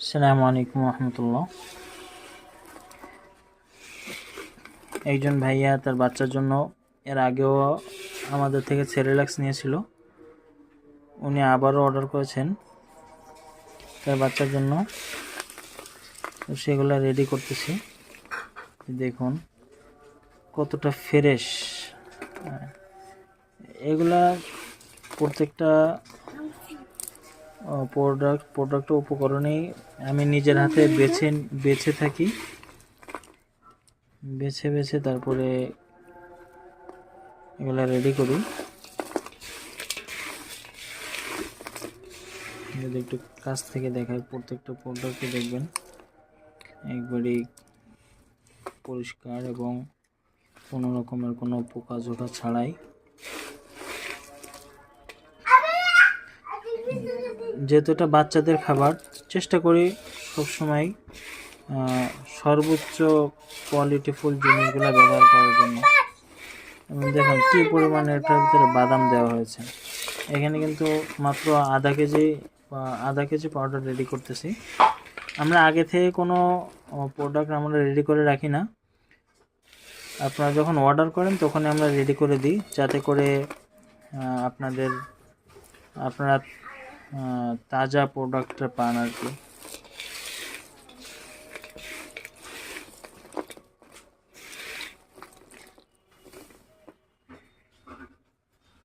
আসসালামু আলাইকুম রহমতুল্লাহ। একজন ভাইয়া তার বাচ্চার জন্য এর আগেও আমাদের থেকে সেরেলাক্স নিয়েছিল, উনি আবারও অর্ডার করেছেন তার বাচ্চার জন্য। সেগুলো রেডি করতেছি। দেখুন কতটা ফ্রেশ। এগুলা প্রত্যেকটা প্রোডাক্ট উপকরণেই আমি নিজের হাতে বেছে থাকি, বেছে তারপরে এগুলা রেডি করি। যদি একটু কাছ থেকে দেখাই, প্রত্যেকটা প্রোডাক্টে দেখবেন একবারই পরিষ্কার এবং কোনো রকমের কোনো পোকাজোকা ছাড়াই। যেহেতু এটা বাচ্চাদের খাবার, চেষ্টা করি সবসময় সর্বোচ্চ কোয়ালিটিফুল জিনিসগুলো ব্যবহার করার জন্য। এবং দেখুন কী পরিমাণে এটার ভিতরে বাদাম দেওয়া হয়েছে। এখানে কিন্তু মাত্র আধা কেজি পাউডার রেডি করতেছি। আমরা আগে থেকে কোনো প্রোডাক্ট আমরা রেডি করে রাখি না, আপনারা যখন অর্ডার করেন তখনই আমরা রেডি করে দিই, যাতে করে আপনারা তাজা প্রোডাক্টটা পান আর কি।